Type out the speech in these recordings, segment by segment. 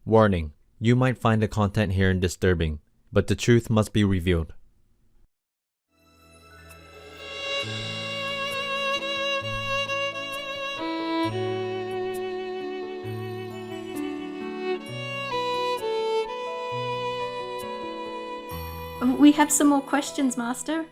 Warning: you might find the content here disturbing, but the truth must be revealed. We have some more questions, Master.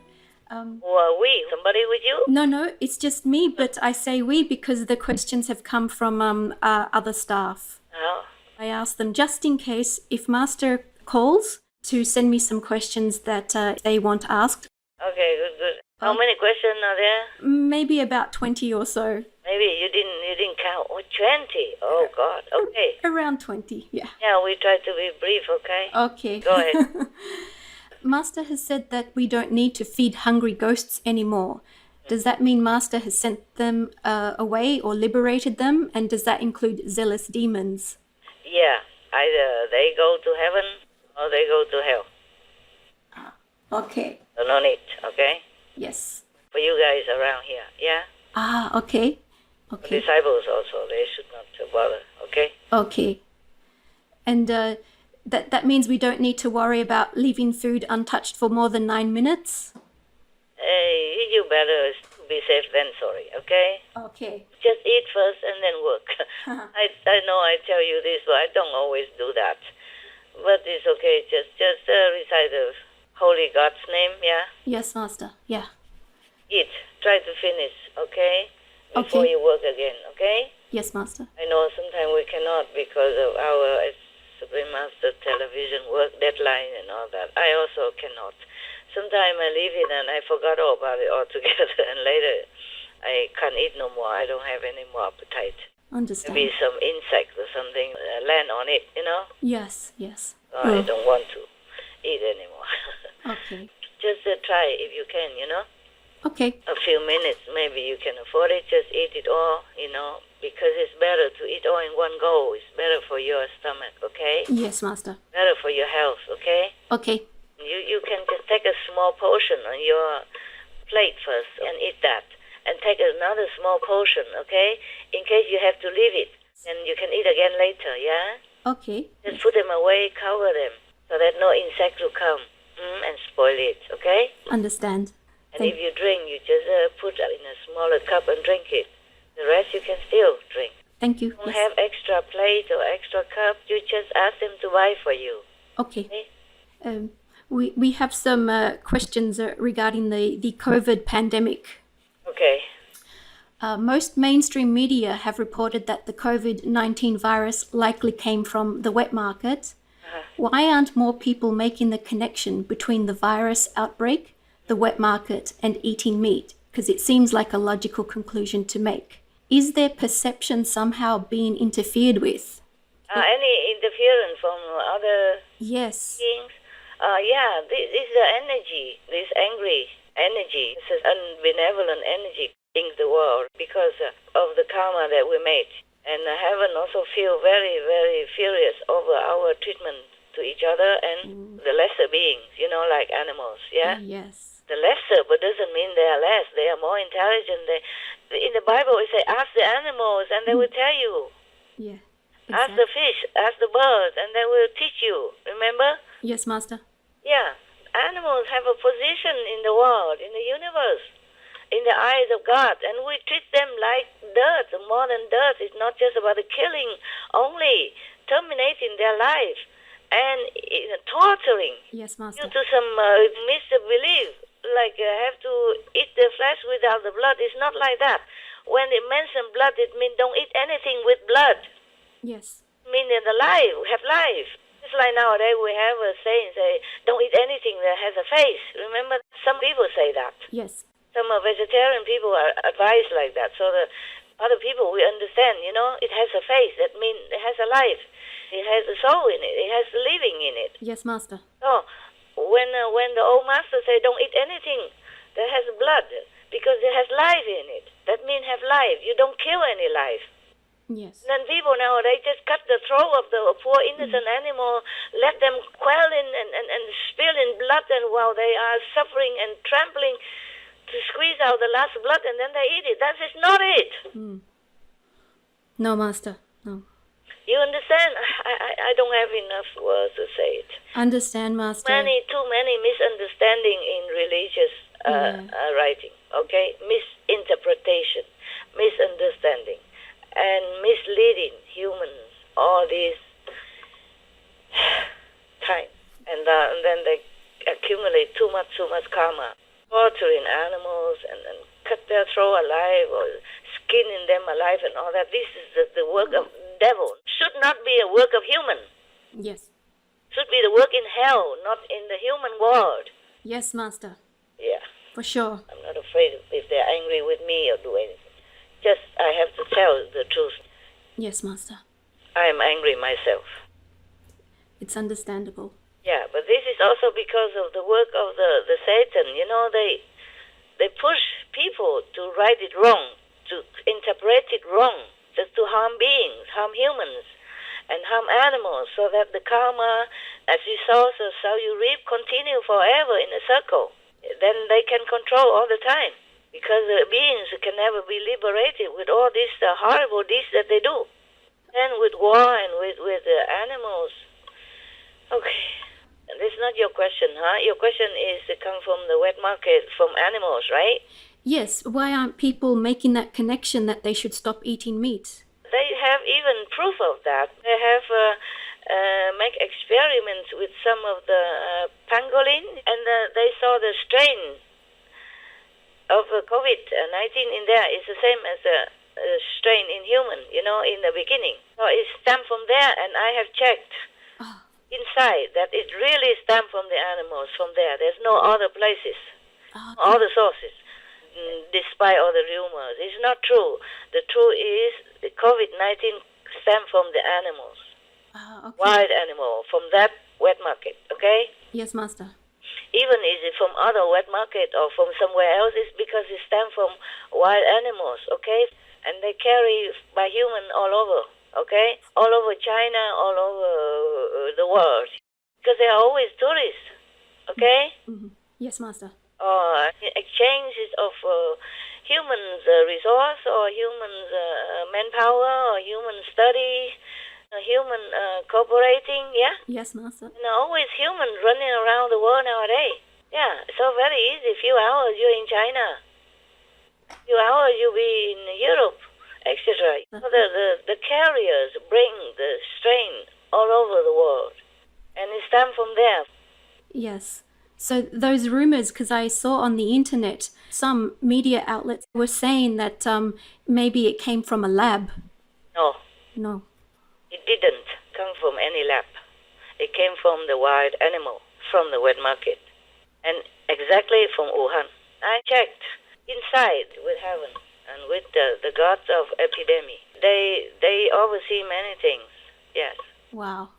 We? Somebody with you? No, it's just me, but I say we because the questions have come from other staff. Oh. I asked them just in case if Master calls to send me some questions that they want asked. Okay, good. How many questions are there? Maybe about 20 or so. Maybe you didn't count. Oh, 20. Oh God. Okay. Around 20, yeah. Yeah, we try to be brief, okay? Okay. Go ahead. Master has said that we don't need to feed hungry ghosts anymore. Does that mean Master has sent them away or liberated them? And does that include zealous demons? Yeah, either they go to heaven or they go to hell. Okay. So no need, okay? Yes. For you guys around here, yeah? Okay. Okay. Disciples also, they should not bother, okay? Okay. And that means we don't need to worry about leaving food untouched for more than 9 minutes? You better be safe than sorry, okay? Okay. Just eat first and then work. I know I tell you this, but I don't always do that. But it's okay, just recite the Holy God's name, yeah? Yes, Master, yeah. Eat. Try to finish, okay? Before you work again, okay? Yes, Master. I know sometimes we cannot because of our Supreme Master television work deadline and all that. I also cannot. Sometimes I leave it and I forgot all about it altogether, and later I can't eat no more. I don't have any more appetite. Understand. Maybe some insect or something land on it, you know? Yes. So I don't want to eat anymore. Okay. Just try if you can, you know? Okay. A few minutes, maybe you can afford it. Just eat it all, you know, because it's better to eat all in one go. It's better for your stomach, okay? Yes, Master. Better for your health, okay? Okay. You can just take a small portion on your plate first and eat that. And take another small portion, okay? In case you have to leave it. And you can eat again later, yeah? Okay. Just put them away, cover them, so that no insect will come and spoil it, okay? Understand. And if you drink, you just put it in a smaller cup and drink it. The rest you can still drink. Thank you. Don't have extra plate or extra cup. You just ask them to buy for you. Okay. We have some questions regarding the COVID pandemic. Okay. Most mainstream media have reported that the COVID-19 virus likely came from the wet market. Why aren't more people making the connection between the virus outbreak, the wet market, and eating meat? Because it seems like a logical conclusion to make. Is their perception somehow being interfered with? Any interference from other Yes. beings? This is the energy, this angry energy, this is unbenevolent energy in the world because of the karma that we made. And heaven also feel very, very furious over our treatment to each other and the lesser beings, you know, like animals, yeah? Yes. The lesser, but doesn't mean they are less. They are more intelligent. In the Bible, it says, ask the animals and they will tell you. Yeah. Exactly. Ask the fish, ask the birds, and they will teach you. Remember? Yes, Master. Yeah. Animals have a position in the world, in the universe, in the eyes of God, and we treat them like dirt, more than dirt. It's not just about the killing only, terminating their life and torturing. Yes, Master. Due to some misbelief, like have to eat the flesh without the blood. It's not like that. When it mentions blood, it means don't eat anything with blood. Yes. Meaning the life, have life. It's like nowadays we have a saying, say, don't eat anything that has a face. Remember, some people say that. Yes. Some vegetarian people are advised like that. So the other people, we understand, you know, it has a face. That means it has a life. It has a soul in it. It has living in it. Yes, Master. So when the old master say, don't eat anything that has blood, because it has life in it. That means have life. You don't kill any life. Yes. Then people nowadays just cut the throat of the poor innocent animal, let them quail and spill in blood, and while they are suffering and trampling to squeeze out the last blood, and then they eat it. That is not it. No, Master. No. You understand? I don't have enough words to say it. Understand, Master. Too many misunderstanding in religious writing, okay? Misinterpretation, misunderstanding, and misleading humans all this time. And then they accumulate too much karma, torturing animals and cut their throat alive or skinning them alive and all that. This is the work of devil. Should not be a work of human. Yes. Should be the work in hell, not in the human world. Yes, Master. Yeah. For sure. I'm not afraid if they're angry with me or do anything. Just I have to tell the truth. Yes, Master. I am angry myself. It's understandable. Yeah, but this is also because of the work of the Satan. You know, they push people to write it wrong, to interpret it wrong, just to harm beings, harm humans, and harm animals, so that the karma, as you sow, so shall you reap, continue forever in a circle. Then they can control all the time, because the beings can never be liberated with all these horrible deeds that they do. And with war and with animals. Okay. And this is not your question, huh? Your question is to come from the wet market, from animals, right? Yes, why aren't people making that connection that they should stop eating meat? They have even proof of that. They have make experiments with some of the pangolin, and they saw the strain of COVID-19 in there is the same as the strain in human, in the beginning. So it's stamped from there, and I have checked inside that it really stamped from the animals from there. There's no other places, all the sources, despite all the rumors. It's not true. The truth is the COVID-19 stemmed from the animals, wild animal, from that wet market, okay? Yes, Master. Even is it from other wet market or from somewhere else, it's because it stems from wild animals, okay? And they carry by human all over, okay? All over China, all over the world. Because they are always tourists, okay? Mm-hmm. Yes, Master. Exchanges of humans' resource or humans' manpower or human study, human cooperating, yeah? Yes, Master. And always humans running around the world nowadays. Yeah, so very easy. Few hours you're in China. Few hours you'll be in Europe, etc. So the carriers bring the strain all over the world. And it stems from there. Yes. So those rumors, because I saw on the internet, some media outlets were saying that maybe it came from a lab. No. It didn't come from any lab. It came from the wild animal, from the wet market. And exactly from Wuhan. I checked inside with heaven and with the gods of epidemic. They oversee many things, yes. Wow.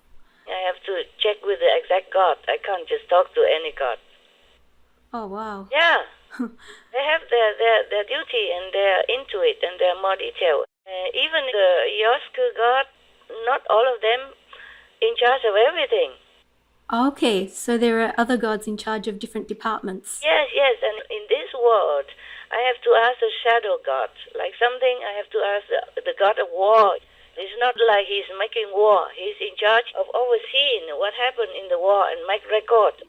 I have to check with the exact god. I can't just talk to any god. Oh, wow. Yeah. They have their duty and they're into it and they're more detailed. Even the Yosku god, not all of them in charge of everything. Okay, so there are other gods in charge of different departments. Yes, and in this world, I have to ask the shadow god. Like something, I have to ask the god of war. It's not like he's making war. He's in charge of overseeing what happened in the war and make record.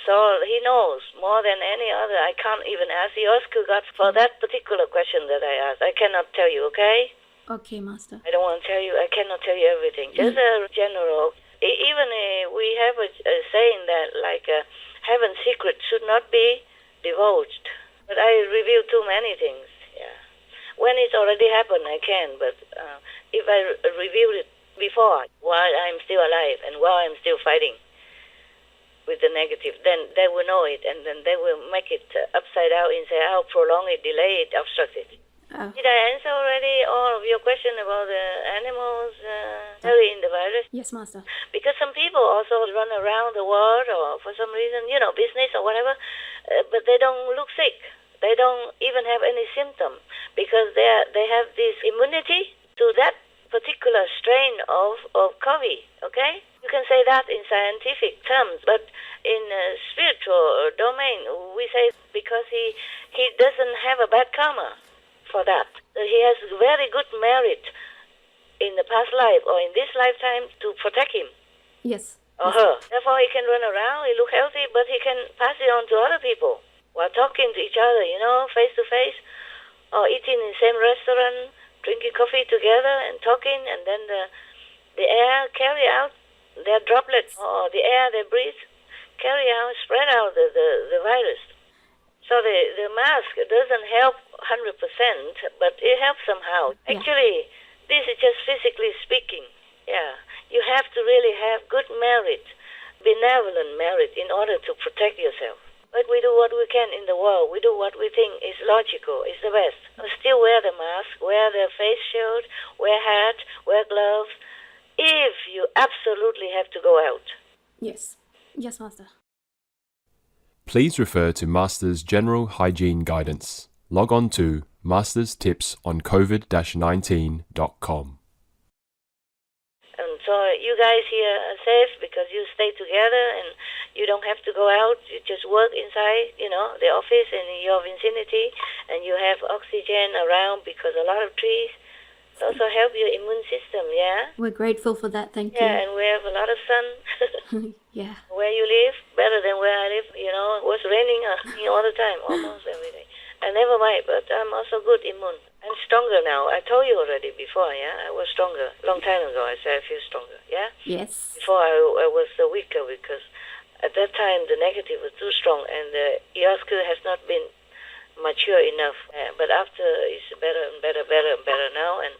So he knows more than any other. I can't even ask the Yosku god for that particular question that I asked. I cannot tell you, okay? Okay, Master. I don't want to tell you. I cannot tell you everything. Just a general. Even we have a saying that like heaven's secret should not be divulged. But I reveal too many things. Yeah. When it's already happened, I can. But if I reveal it before, while I'm still alive and while I'm still fighting with the negative, then they will know it, and then they will make it upside down, inside out, prolong it, delay it, obstruct it. Did I answer already all of your question about the animals carrying the virus? Yes, Master. Because some people also run around the world or for some reason, business or whatever, but they don't look sick. They don't even have any symptom because they have this immunity to that particular strain of COVID, okay? You can say that in scientific terms, but in spiritual domain, we say because he doesn't have a bad karma for that. He has very good merit in the past life or in this lifetime to protect him Yes. or her. Therefore, he can run around, he look healthy, but he can pass it on to other people while talking to each other, face to face, or eating in the same restaurant, drinking coffee together and talking, and then the air carry out their droplets, or the air they breathe carry out, spread out the virus. So the mask doesn't help 100%, but it helps somehow. Yeah. Actually, this is just physically speaking. Yeah, you have to really have good merit, benevolent merit, in order to protect yourself. But we do what we can in the world. We do what we think is logical, is the best. Still wear the mask, wear the face shield, wear hat, wear gloves, if you absolutely have to go out. Yes. Yes, Master. Please refer to Master's General Hygiene Guidance. Log on to masterstipsoncovid-19.com. And so you guys here are safe because you stay together and you don't have to go out. You just work inside, the office in your vicinity, and you have oxygen around because a lot of trees also help your immune system, yeah? We're grateful for that. Thank Yeah, and we have a lot of sun. you. Yeah. Where you live, better than where I live, it was raining all the time, almost every day. And never mind, but I'm also good immune. I'm stronger now. I told you already before, yeah? I was stronger. Long time ago, I said I feel stronger, yeah? Yes. Before I was weaker because at that time the negative was too strong and the ERSQ has not been mature enough. But after it's better and better and better now, and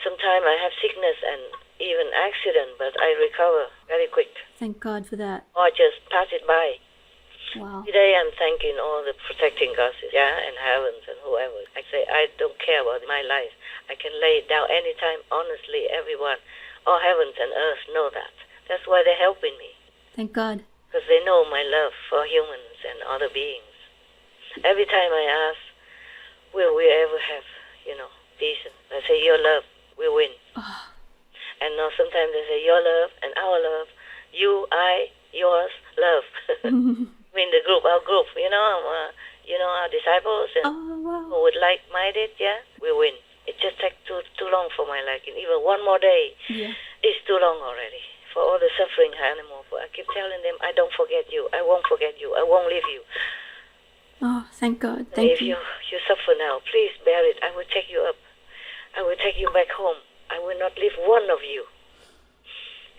sometimes I have sickness and even accident, but I recover very quick. Thank God for that. Or just pass it by. Wow. Today I'm thanking all the protecting gods, yeah, and heavens and whoever. I say I don't care about my life. I can lay it down anytime, honestly, everyone. All heavens and earth know that. That's why they're helping me. Thank God. Because they know my love for humans and other beings. Every time I ask, will we ever have, peace? I say, your love will win. Oh. And now sometimes they say, your love and our love, you, I, yours, love. I mean the group, our group, our disciples and who would like-minded, yeah, we win. It just takes too long for my liking. Even one more day is too long already. For all the suffering animals, I keep telling them, I don't forget you, I won't forget you, I won't leave you. Oh, thank God. Thank you. If you suffer now, please bear it. I will take you up. I will take you back home. I will not leave one of you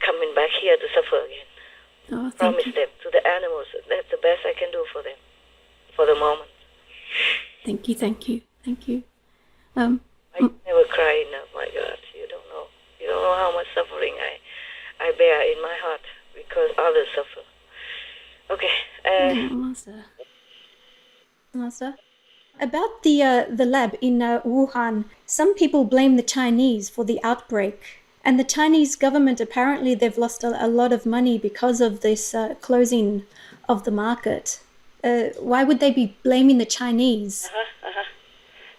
coming back here to suffer again. Oh, Promise them to the animals. That's the best I can do for them for the moment. Thank you. I never cry enough, my God. You don't know. You don't know how much suffering I bear in my heart because others suffer. Okay. Master. About the lab in Wuhan, some people blame the Chinese for the outbreak. And the Chinese government, apparently they've lost a lot of money because of this closing of the market. Why would they be blaming the Chinese?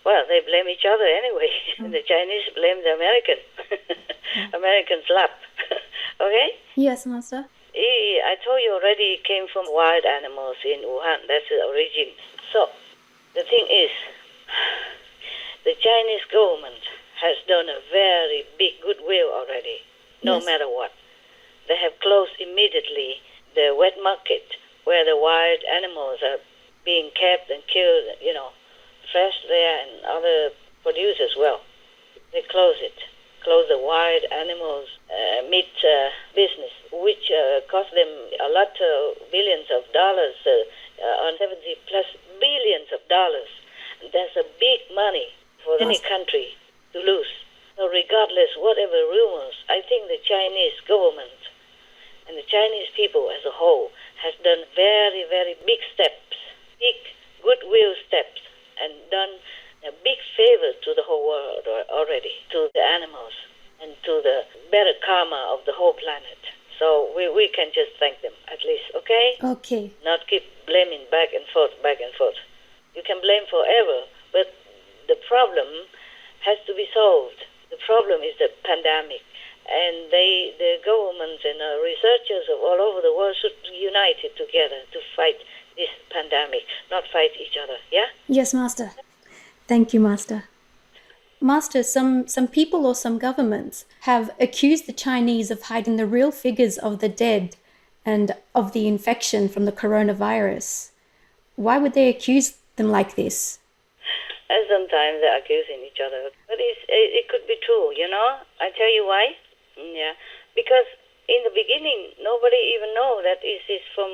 Well, they blame each other anyway. The Chinese blame the American. American slap. Okay? Yes, Master. I told you already it came from wild animals in Wuhan. That's the origin. So, the thing is, the Chinese government has done a very big goodwill already, no matter what. They have closed immediately the wet market where the wild animals are being kept and killed, fresh there and other produce as well. They close the wild animals meat business, which cost them a lot of billions of dollars, on 70 plus billions of dollars. That's a big money for any country to lose. So regardless, whatever rumors, I think the Chinese government and the Chinese people as a whole has done very, very big steps, big goodwill steps, and done a big favor to the whole world already, to the animals, and to the better karma of the whole planet. So we can just thank them, at least, okay? Okay. Not keep blaming back and forth. You can blame forever, but the problem has to be solved. The problem is the pandemic. And the governments and researchers of all over the world should be united together to fight this pandemic, not fight each other, yeah? Yes, Master. Thank you, Master. Master, some people or some governments have accused the Chinese of hiding the real figures of the dead and of the infection from the coronavirus. Why would they accuse them like this? And sometimes they're accusing each other. But it could be true, you know? I tell you why. Yeah. Because in the beginning, nobody even know that this is from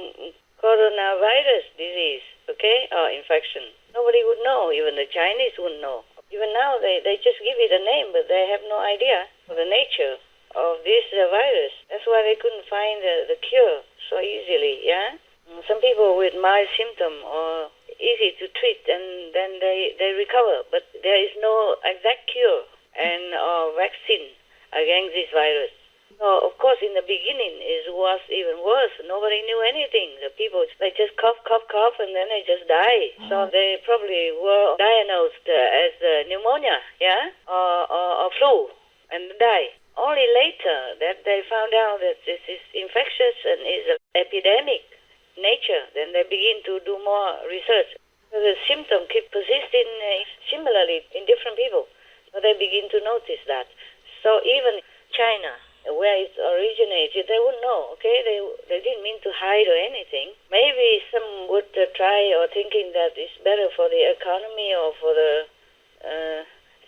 coronavirus disease, okay, or infection. Nobody would know. Even the Chinese wouldn't know. Even now, they just give it a name, but they have no idea of the nature of this virus. That's why they couldn't find the cure so easily, yeah? Some people with mild symptom or easy to treat, and then they recover. But there is no exact cure and or vaccine against this virus. So, of course, in the beginning, it was even worse. Nobody knew anything. The people, they just cough, and then they just die. So they probably were diagnosed as pneumonia, yeah, or flu, and die. Only later that they found out that this is infectious and is an epidemic nature, then they begin to do more research. So the symptoms keep persisting similarly in different people. So they begin to notice that. So even China, where it originated, they wouldn't know, okay? They didn't mean to hide or anything. Maybe some would try or thinking that it's better for the economy or for the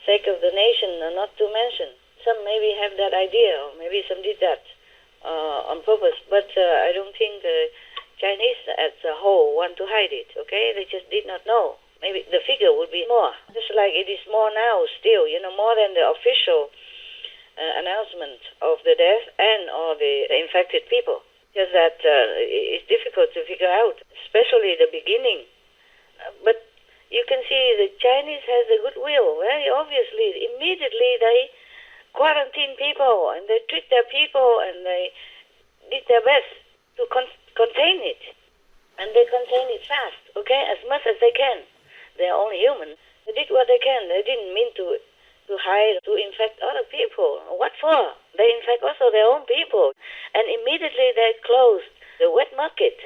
sake of the nation not to mention. Some maybe have that idea, or maybe some did that on purpose. But I don't think the Chinese as a whole want to hide it, okay? They just did not know. Maybe the figure would be more, just like it is more now still, you know, more than the official announcement of the death and or the infected people. Just that it's difficult to figure out, especially the beginning. But you can see the Chinese has a goodwill, very obviously. Immediately they quarantine people and they treat their people and they did their best to contain it. And they contain it fast, okay, as much as they can. They're only human. They did what they can. They didn't mean to hide, to infect other people. What for? They infect also their own people. And immediately they closed the wet market.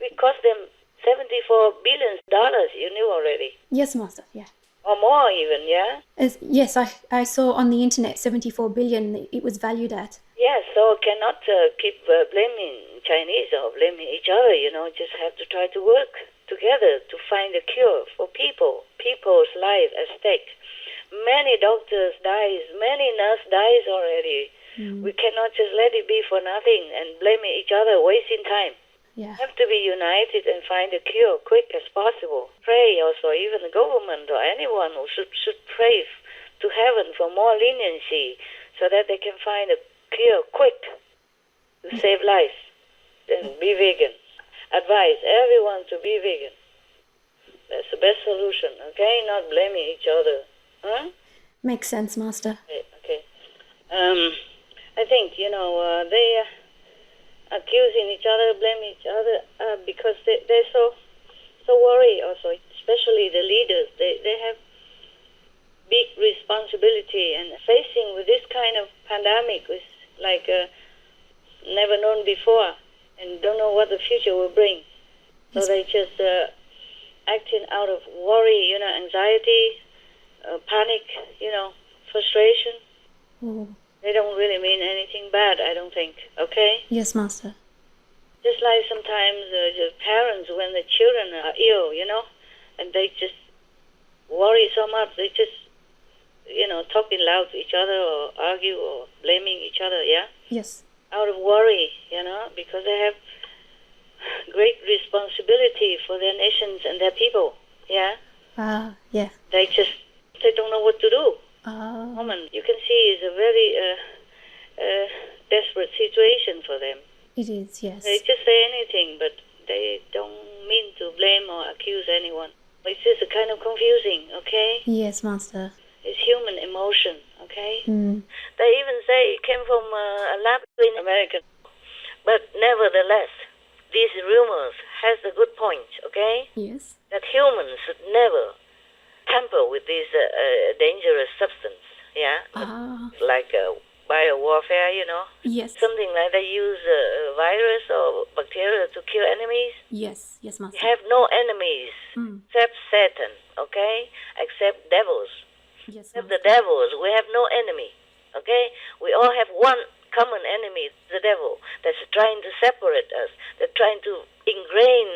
It cost them $74 billion, you knew already. Yes, Master, yeah. Or more even, yeah? Yes, I saw on the internet 74 billion it was valued at. Yes, so cannot keep blaming Chinese or blaming each other, you know, just have to try to work together to find a cure for people's life at stake. Many doctors dies, many nurses dies already. We cannot just let it be for nothing and blaming each other, wasting time. Yeah. Have to be united and find a cure quick as possible. Pray also, even the government or anyone who should pray to heaven for more leniency so that they can find a cure quick to save lives. Then be vegan. Advise everyone to be vegan. That's the best solution, okay? Not blaming each other. Huh? Makes sense, Master. Okay. I think, you know, they accusing each other, blaming each other because they're so worried also, especially the leaders. They have big responsibility and facing with this kind of pandemic with like never known before and don't know what the future will bring. So they just acting out of worry, you know, anxiety, panic, you know, frustration. They don't really mean anything bad, I don't think, okay? Yes, Master. Just like sometimes the parents, when the children are ill, you know, and they just worry so much, they just, you know, talking loud to each other or argue or blaming each other, yeah? Yes. Out of worry, you know, because they have great responsibility for their nations and their people, yeah? Yeah. They don't know what to do. Woman, you can see it's a very desperate situation for them. It is, yes. They just say anything, but they don't mean to blame or accuse anyone. It's just a kind of confusing, okay? Yes, Master. It's human emotion, okay? They even say it came from a lab in America. But nevertheless, these rumors has a good point, okay? Yes. That humans should never tamper with this dangerous substance, yeah? Like biowarfare, you know? Yes. Something like they use virus or bacteria to kill enemies. Yes, Master. You have no enemies except Satan, okay? Except devils. Yes, Except Master. the devils, we have no enemy. Okay? We all have one common enemy, the devil, that's trying to separate us. They're trying to ingrain,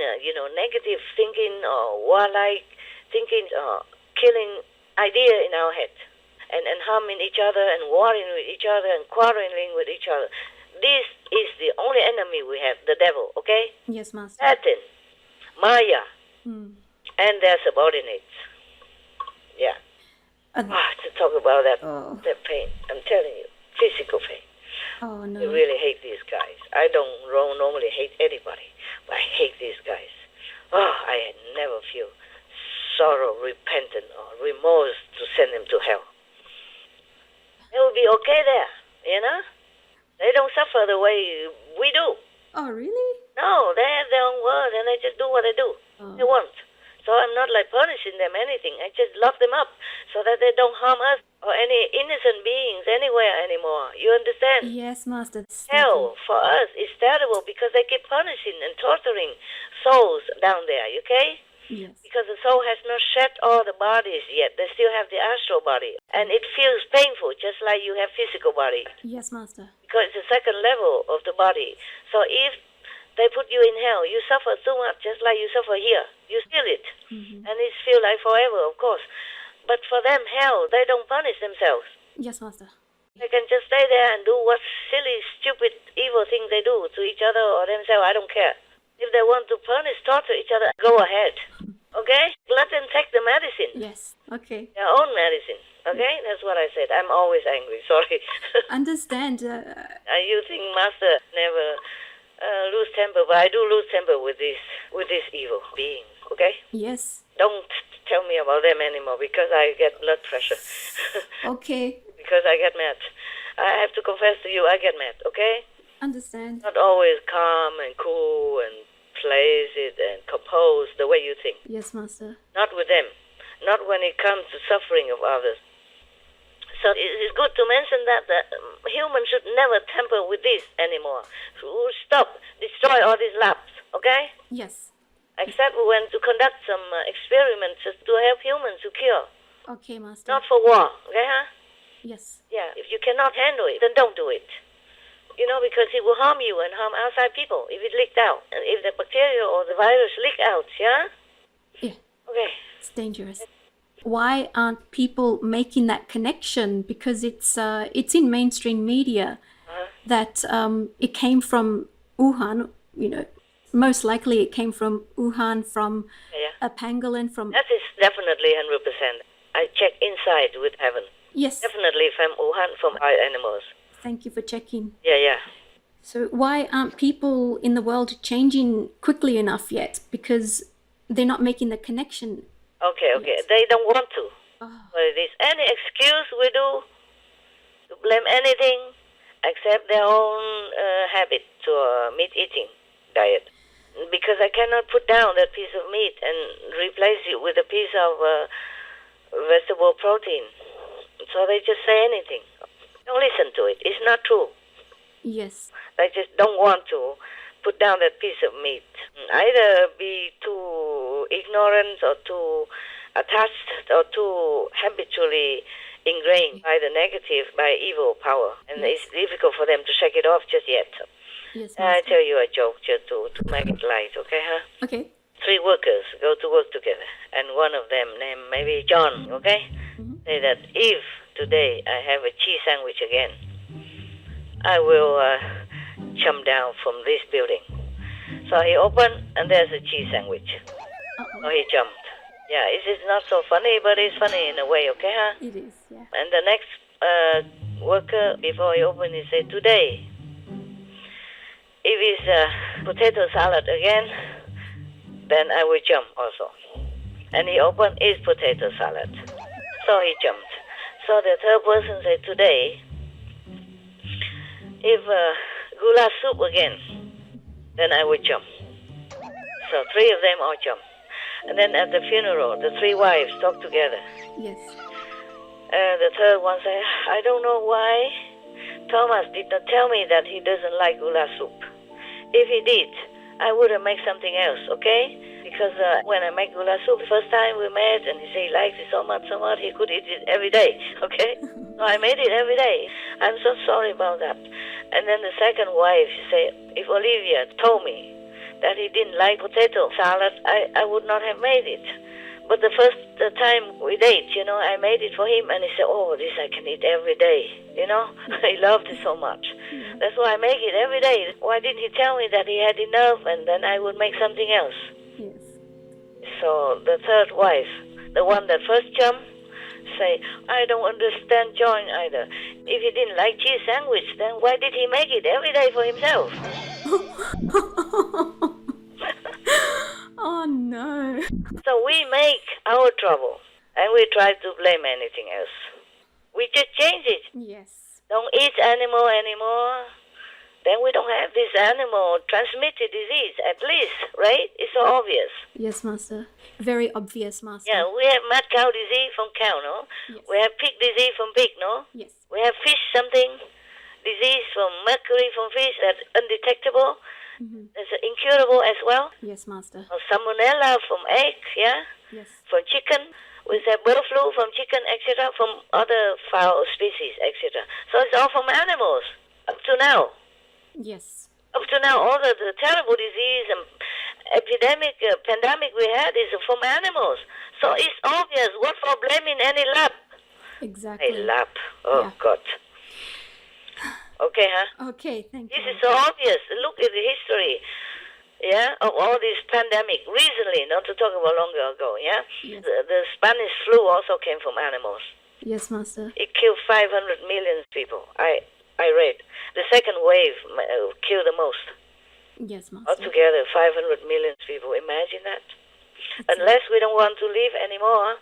negative thinking or warlike thinking or killing idea in our head. And harming each other and warring with each other and quarreling with each other. This is the only enemy we have, the devil, okay? Yes, Master. Satan, Maya, Mm. and their subordinates. Yeah. To talk about that pain, I'm telling you, physical pain. Oh, no. I really hate these guys. I don't normally hate anybody, but I hate these guys. I never feel sorrow, repentance, or remorse to send them to hell. They will be okay there, They don't suffer the way we do. Oh, really? No, they have their own world and they just do what they do. They want. So I'm not like punishing them anything. I just lock them up so that they don't harm us or any innocent beings anywhere anymore. You understand? Yes, Master. Hell for us is terrible because they keep punishing and torturing souls down there, okay? Yes. Because the soul has not shed all the bodies yet. They still have the astral body. And it feels painful just like you have physical body. Yes, Master. Because it's the second level of the body. So if they put you in hell, you suffer so much just like you suffer here. You feel it. And it feels like forever, of course. But for them, hell, they don't punish themselves. Yes, Master. They can just stay there and do what silly, stupid, evil things they do to each other or themselves. I don't care. If they want to punish, torture each other, go ahead. Okay? Let them take the medicine. Yes. Okay. Their own medicine. Okay? That's what I said. I'm always angry. Sorry. Understand. You think Master never lose temper, but I do lose temper with this evil being. Okay? Yes. Don't tell me about them anymore because I get blood pressure. Okay. Because I get mad. I have to confess to you, I get mad. Okay? Understand. Not always calm and cool and placid and composed the way you think. Yes, Master. Not with them. Not when it comes to suffering of others. So it's good to mention that humans should never tamper with this anymore. Stop, destroy all these labs, okay? Yes. Except when to conduct some experiments just to help humans to cure. Okay, Master. Not for war, okay, huh? Yes. Yeah, if you cannot handle it, then don't do it. Because it will harm you and harm outside people if it leaked out. And if the bacteria or the virus leak out, yeah? Yeah. Okay. It's dangerous. Why aren't people making that connection? Because it's in mainstream media that it came from Wuhan. Most likely it came from Wuhan, from a pangolin, from... That is definitely 100%. I check inside with heaven. Yes. Definitely from Wuhan, from our animals. Thank you for checking. Yeah. So why aren't people in the world changing quickly enough yet? Because they're not making the connection. Okay. Yes. They don't want to. Oh. But it is any excuse we do to blame anything except their own habit to meat-eating diet. Because I cannot put down that piece of meat and replace it with a piece of vegetable protein. So they just say anything. Don't listen to it. It's not true. Yes. They just don't want to put down that piece of meat. Either be too ignorant or too attached or too habitually ingrained by the negative, by evil power. And it's difficult for them to shake it off just yet. Yes, I Master. tell you a joke just to make it light, okay, huh? Okay. 3 workers go to work together, and one of them, named maybe John, okay, say that if today I have a cheese sandwich again, I will jump down from this building. So he opened, and there's a cheese sandwich. So he jumped. Yeah, it is not so funny, but it's funny in a way, okay, huh? It is, yeah. And the next worker, before he opened, he said, today, if it's potato salad again, then I will jump also. And he opened his potato salad. So he jumped. So the third person said, today, if goulash soup again, then I will jump. So 3 of them all jumped. And then at the funeral, the 3 wives talked together. Yes. The third one said, I don't know why Thomas did not tell me that he doesn't like goulash soup. If he did, I would have made something else, okay? Because when I make gula soup, first time we met, and he said he likes it so much, he could eat it every day, okay? So I made it every day. I'm so sorry about that. And then the second wife, she said, if Olivia told me that he didn't like potato salad, I would not have made it. But the first time we date, I made it for him, and he said, oh, this I can eat every day, He loved it so much. That's why I make it every day. Why didn't he tell me that he had enough, and then I would make something else? Yes. So the third wife, the one that first jumped, say, I don't understand John either. If he didn't like cheese sandwich, then why did he make it every day for himself? Oh, no. So we make our trouble, and we try to blame anything else. We just change it. Yes. Don't eat animal anymore. Then we don't have this animal transmitted disease, at least, right? It's so obvious. Yes, Master. Very obvious, Master. Yeah, we have mad cow disease from cow, no? Yes. We have pig disease from pig, no? Yes. We have fish something, disease from mercury from fish that's undetectable. It's incurable as well. Yes, Master. Or salmonella from egg, yeah? Yes. From chicken. We have bird flu from chicken, etc., from other fowl species, etc. So it's all from animals, up to now. Yes. Up to now, all the terrible disease and epidemic, pandemic we had is from animals. So it's obvious. What for blaming any lab? Exactly. A lab. Oh, Yeah. God. Okay, huh? Okay, thank This you. is so obvious. Look at the history, yeah, of all this pandemic. Recently, not to talk about longer ago, yeah? Yes. The Spanish flu also came from animals. Yes, Master. It killed 500 million people. I read. The second wave killed the most. Yes, Master. Altogether, 500 million people. Imagine that. That's Unless we don't want to live anymore,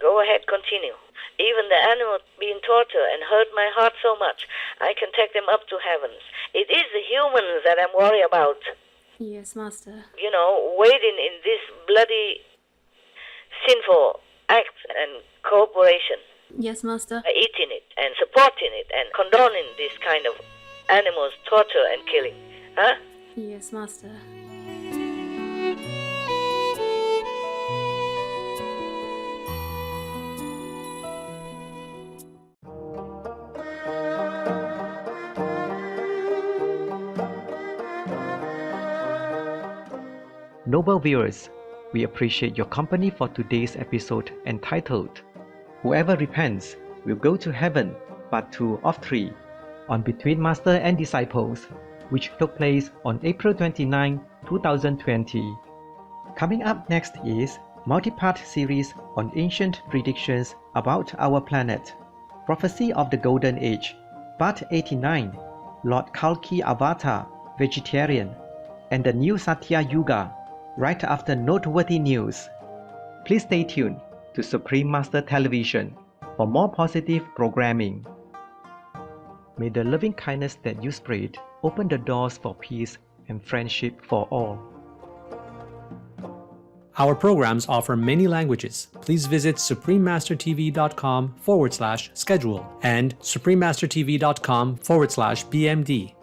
go ahead, continue. Even the animals being tortured and hurt my heart so much, I can take them up to heavens. It is the humans that I'm worried about, Yes, Master. waiting in this bloody sinful act and cooperation, Yes, Master. eating it and supporting it and condoning this kind of animals torture and killing. Huh? Yes, Master. Noble viewers, we appreciate your company for today's episode entitled Whoever Repents Will Go to Heaven, Part 2 of 3 on Between Master and Disciples, which took place on April 29, 2020. Coming up next is multi-part series on ancient predictions about our planet, Prophecy of the Golden Age, Part 89, Lord Kalki Avatar, Vegetarian, and the New Satya Yuga, right after noteworthy news. Please stay tuned to Supreme Master Television for more positive programming. May the loving kindness that you spread open the doors for peace and friendship for all. Our programs offer many languages. Please visit suprememastertv.com/schedule and suprememastertv.com/BMD.